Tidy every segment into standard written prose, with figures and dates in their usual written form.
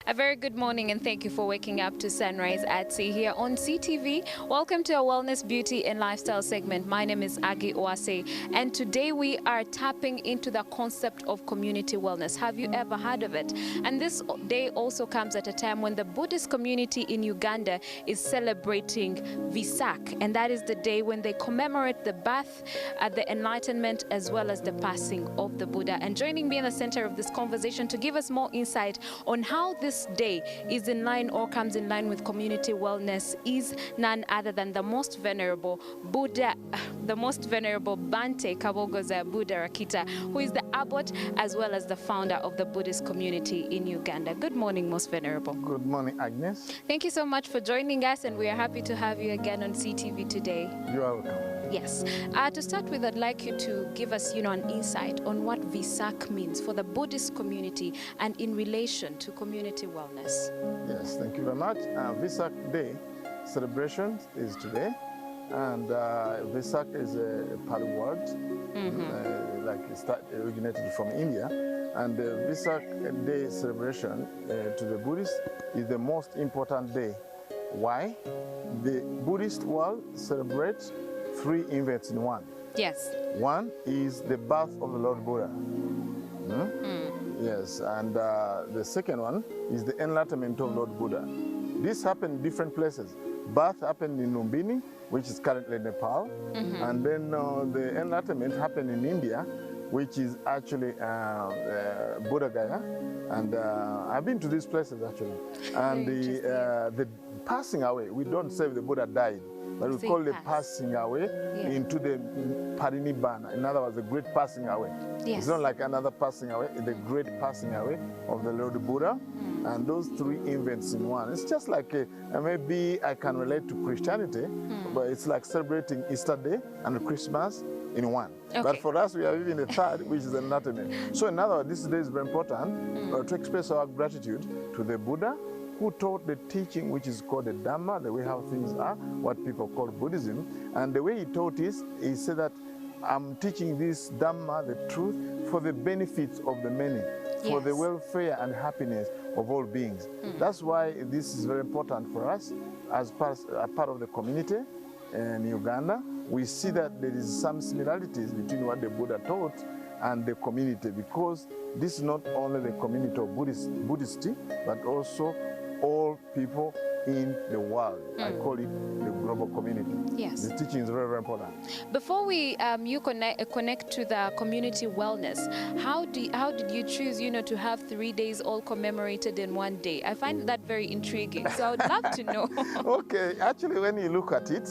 A very good morning and thank you for waking up to Sunrise at Sea here on CTV. Welcome to our Wellness, Beauty and Lifestyle segment. My name is Agi Oase and today we are tapping into the concept of community wellness. Have you ever heard of it? And this day also comes at a time when the Buddhist community in Uganda is celebrating Vesak, and that is the day when they commemorate the birth, the enlightenment as well as the passing of the Buddha. And joining me in the center of this conversation to give us more insight on how this day is in line or comes in line with community wellness is none other than the most venerable Bhante Buddharakkhita, who is the abbot as well as the founder of the Buddhist community in Uganda. Good morning, most venerable. Good morning, Agnes. Thank you so much for joining us, and we are happy to have you again on CTV today. You are welcome. Yes. To start with, I'd like you to give us, an insight on what Vesak means for the Buddhist community and in relation to community wellness. Yes, thank you very much. Vesak Day celebration is today, and Vesak is a Pali word, it originated from India. And the Vesak Day celebration to the Buddhists is the most important day. Why? The Buddhist world celebrates three events in one. Yes. One is the birth of the Lord Buddha. Yes, and the second one is the enlightenment of Lord Buddha. This happened in different places. Birth happened in Lumbini, which is currently Nepal, and then the enlightenment happened in India, which is actually Buddha Gaya, and I've been to these places actually. And the passing away, we don't say the Buddha died, but we call the passing away into the Parinibbana. In other words, the great passing away. Yes. It's not like another passing away, it's the great passing away of the Lord Buddha. And those three events in one. It's just like, maybe I can relate to Christianity, but it's like celebrating Easter Day and Christmas in one. Okay. But for us, we are even the third, which is enlightenment. So in other words, this day is very important to express our gratitude to the Buddha, who taught the teaching which is called the Dhamma, the way how things are, what people call Buddhism. And the way he taught is, he said that I'm teaching this Dhamma, the truth, for the benefits of the many, for the welfare and happiness of all beings. That's why this is very important for us as part of the community in Uganda. We see that there is some similarities between what the Buddha taught and the community, because this is not only the community of Buddhist, but also all people in the world. I call it the global community. Yes. The teaching is very, very important. Before we connect to the community wellness, how did you choose, to have 3 days all commemorated in one day? I find that very intriguing, so I would love to know. Okay, actually when you look at it,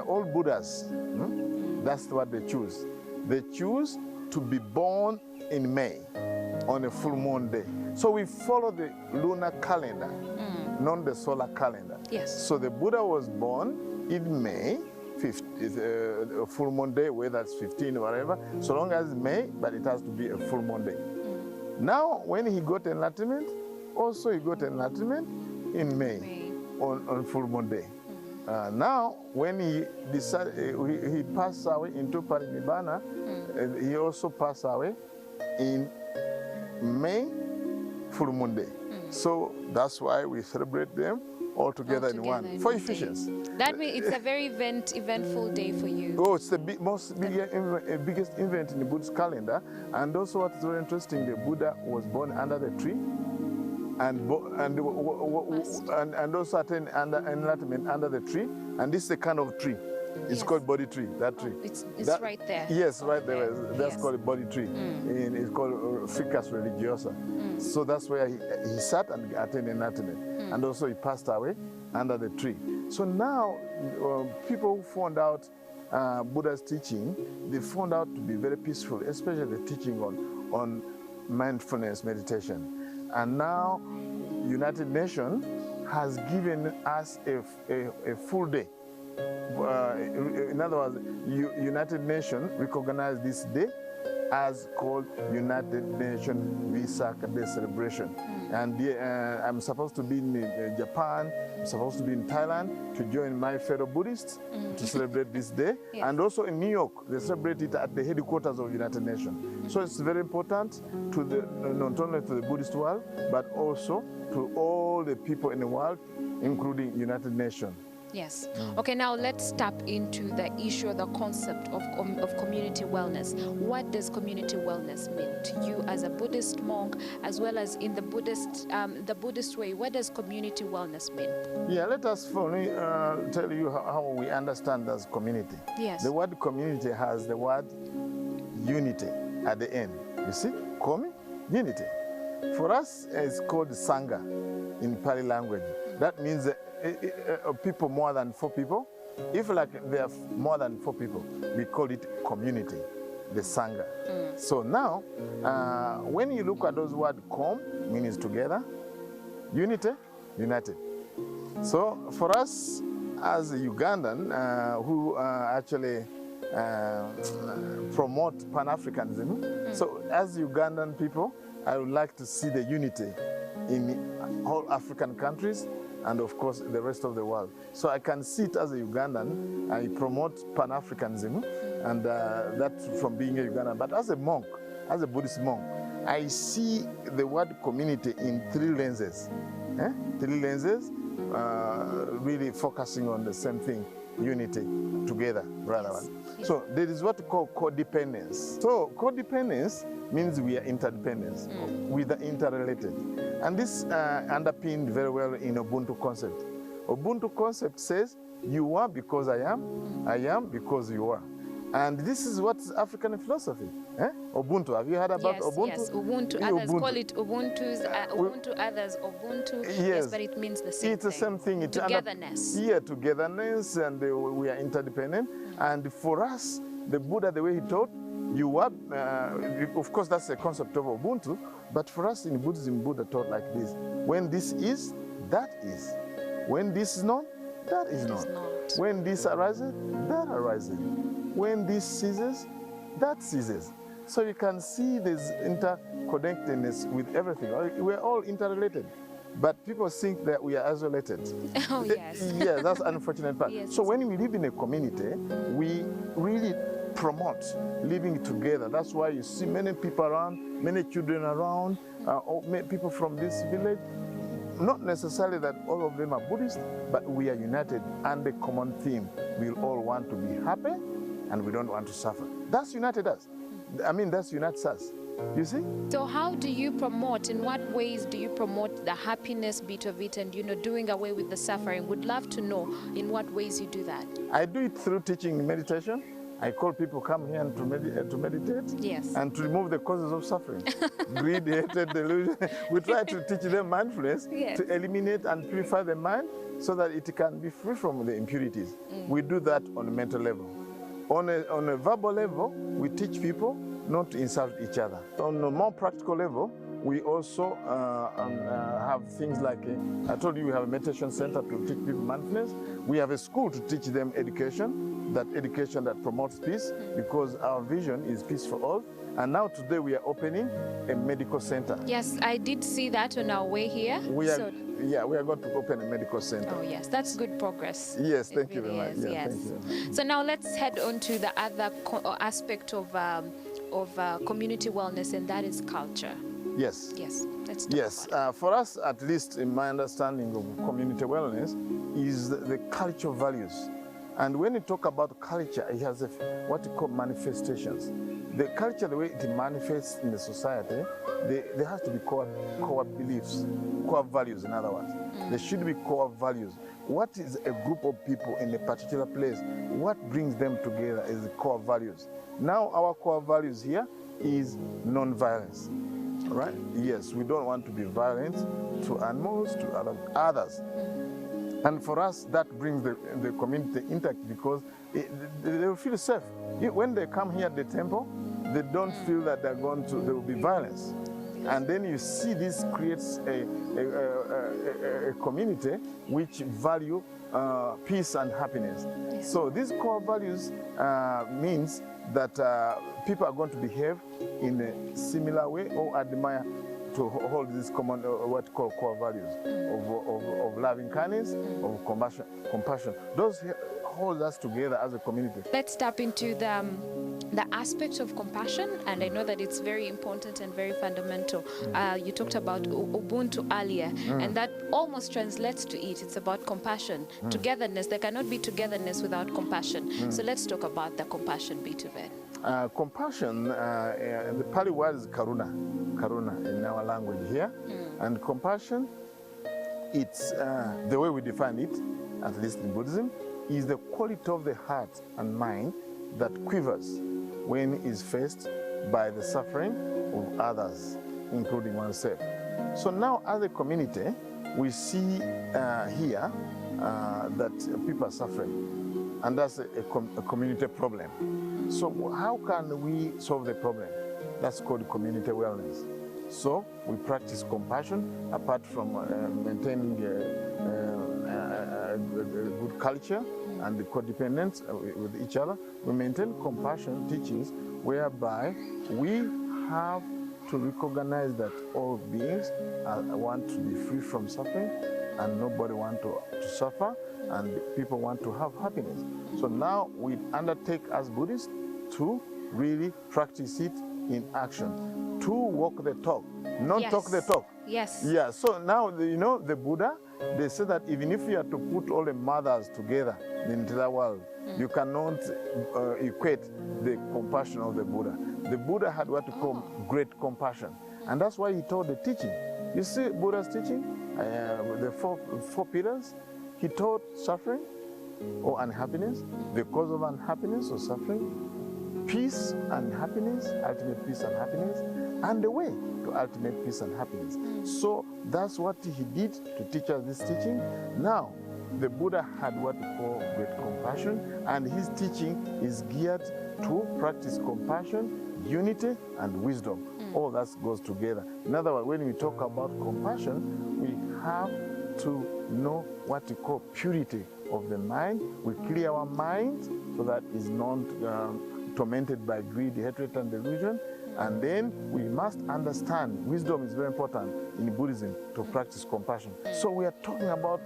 all Buddhas, that's what they choose. They choose to be born in May on a full moon day. So we follow the lunar calendar, not the solar calendar. Yes. So the Buddha was born in May, a full moon day, whether it's 15 or whatever, so long as it's May, but it has to be a full moon day. Now, when he got enlightenment, also he got enlightenment in May. On full moon day. Now, when he decided, he passed away into Parinibbana, he also passed away in May, full moon day. So that's why we celebrate them all together in one, for efficiency. That means it's a very eventful day for you. Oh, it's the biggest event in the Buddhist calendar. And also what's very interesting, the Buddha was born under the tree, and also attained enlightenment under the tree. And this is the kind of tree. It's called Bodhi tree, that tree. It's right there. Yes, right there. That's called a Bodhi tree. It's called Ficus religiosa. So that's where he sat and attained enlightenment. And also he passed away under the tree. So now, people who found out Buddha's teaching, they found out to be very peaceful, especially the teaching on mindfulness meditation. And now, United Nations has given us a full day. In other words, United Nations recognized this day as called United Nations Vesak Day celebration. And I'm supposed to be in Japan, I'm supposed to be in Thailand to join my fellow Buddhists to celebrate this day. And also in New York, they celebrate it at the headquarters of United Nations. So it's very important to not only to the Buddhist world, but also to all the people in the world, including United Nations. Yes. Okay, now let's tap into the issue or the concept of community wellness. What does community wellness mean to you as a Buddhist monk, as well as in the Buddhist way? What does community wellness mean? Yeah, let us first tell you how we understand as community. Yes. The word community has the word unity at the end. You see? Unity. For us, it's called Sangha in Pali language. That means people more than 4 people. If like there are more than 4 people, we call it community, the Sangha. So now, when you look at those words, means together, unity, united. So for us as a Ugandan who actually promote Pan-Africanism, so as Ugandan people, I would like to see the unity in all African countries and of course the rest of the world. So I can see it as a Ugandan, I promote Pan-Africanism, and that's from being a Ugandan. But as a monk, as a Buddhist monk, I see the word community in 3 lenses. 3 lenses, really focusing on the same thing, unity, together, rather. Yes. So there is what we call codependence. So codependence means we are interdependent, we are interrelated. And this underpinned very well in Ubuntu concept. Ubuntu concept says, you are because I am because you are. And this is what African philosophy. Ubuntu, have you heard about Ubuntu? Yes, Ubuntu. Others call it Ubuntu's, Ubuntu, others Ubuntu. Yes, but it means the same thing. It's the same thing. Togetherness. Yeah, togetherness, and we are interdependent. And for us, the Buddha, the way he taught, you are, of course, that's the concept of Ubuntu, but for us in Buddhism, Buddha taught like this. When this is, that is. When this is not, that is not. When this arises, that arises. When this ceases, that ceases. So you can see this interconnectedness with everything. We're all interrelated. But people think that we are isolated. Oh, yes. Yeah, that's an unfortunate part. Yes. So when we live in a community, we really promote living together. That's why you see many people around, many children around, many people from this village. Not necessarily that all of them are Buddhist, but we are united under the common theme. We all want to be happy and we don't want to suffer. That's united us. I mean, that's unites us. You see? So how do you promote, in what ways do you promote the happiness bit of it and, doing away with the suffering? Would love to know in what ways you do that. I do it through teaching meditation. I call people come here and to meditate. Yes. And to remove the causes of suffering. Greed, hatred, delusion. We try to teach them mindfulness, yes, to eliminate and purify the mind so that it can be free from the impurities. We do that on a mental level. On a verbal level, we teach people not to insult each other. On a more practical level, we also have things like, I told you we have a meditation center to teach people mindfulness. We have a school to teach them education that promotes peace, because our vision is peace for all. And now today we are opening a medical center. Yes, I did see that on our way here. We are going to open a medical center. Oh yes, that's good progress. Yes, thank you very much. Yeah, yes. Thank you. So now let's head on to the other aspect of community wellness, and that is culture. Yes. Yes, let's talk Yes, about it. for us, at least in my understanding of community wellness, is the cultural values. And when you talk about culture, it has what you call manifestations. The culture, the way it manifests in the society, there has to be core beliefs, core values, in other words. There should be core values. What is a group of people in a particular place? What brings them together is the core values. Now, our core values here is non-violence. Right? Yes, we don't want to be violent to animals, to others. And for us, that brings the community intact, because they feel safe. When they come here at the temple, they don't feel that there will be violence. And then you see this creates a community which value peace and happiness. So these core values means that people are going to behave in a similar way or admire to hold these common, what called core values of loving kindness, of compassion. Those hold us together as a community. Let's tap into the the aspect of compassion, and I know that it's very important and very fundamental. You talked about Ubuntu earlier, and that almost translates to it. It's about compassion, togetherness. There cannot be togetherness without compassion. So let's talk about the compassion bit of it. Compassion, the Pali word is karuna in our language here. And compassion, it's the way we define it, at least in Buddhism, is the quality of the heart and mind that quivers when is faced by the suffering of others, including oneself. So now as a community, we see here that people are suffering, and that's a community problem. So how can we solve the problem? That's called community wellness. So we practice compassion apart from maintaining a good culture and the codependence with each other. We maintain compassion teachings whereby we have to recognize that all beings want to be free from suffering, and nobody wants to suffer, and people want to have happiness. So now we undertake as Buddhists to really practice it in action, to walk the talk, not talk the talk. Yes. Yeah, so now, the Buddha, they say that even if you are to put all the mothers together in the world, you cannot equate the compassion of the Buddha. The Buddha had what we call great compassion. And that's why he taught the teaching. You see Buddha's teaching, the four pillars, he taught suffering or unhappiness, the cause of unhappiness or suffering, peace and happiness, ultimate peace and happiness, and the way to ultimate peace and happiness. So that's what he did to teach us this teaching. Now, the Buddha had what we call great compassion, and his teaching is geared to practice compassion, unity, and wisdom. All that goes together. In other words, when we talk about compassion, we have to know what we call purity of the mind. We clear our mind so that it's not tormented by greed, hatred, and delusion. And then we must understand, wisdom is very important in Buddhism to practice compassion. So we are talking about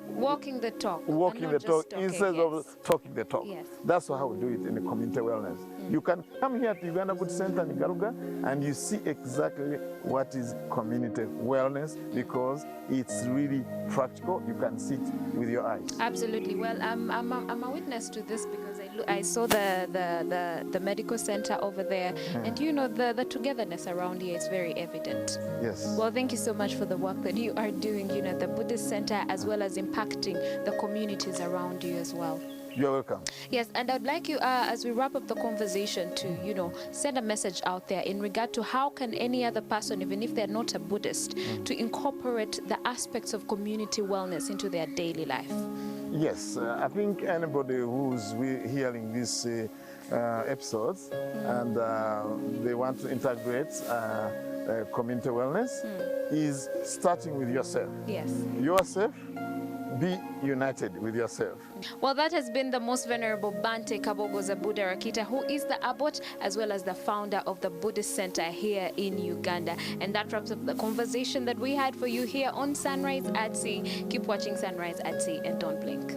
walking the talk. Walking the talk instead of talking the talk. Yes. That's how we do it in the community wellness. You can come here to Uganda Good Center in Garuga and you see exactly what is community wellness, because it's really practical. You can see it with your eyes. Absolutely. Well, I'm a witness to this because I saw the medical center over there, and the togetherness around here is very evident. Yes. Well, thank you so much for the work that you are doing, at the Buddhist Center, as well as impacting the communities around you as well. You're welcome. Yes, and I'd like you, as we wrap up the conversation, to, send a message out there in regard to how can any other person, even if they're not a Buddhist, to incorporate the aspects of community wellness into their daily life. Yes, I think anybody who's hearing these episodes and they want to integrate community wellness is starting with yourself. Yes. Yourself, be united with yourself. Well, that has been the Most Venerable Bhante Buddharakkhita, who is the abbot as well as the founder of the Buddhist Center here in Uganda. And that wraps up the conversation that we had for you here on Sunrise at Sea. Keep watching Sunrise at Sea and don't blink.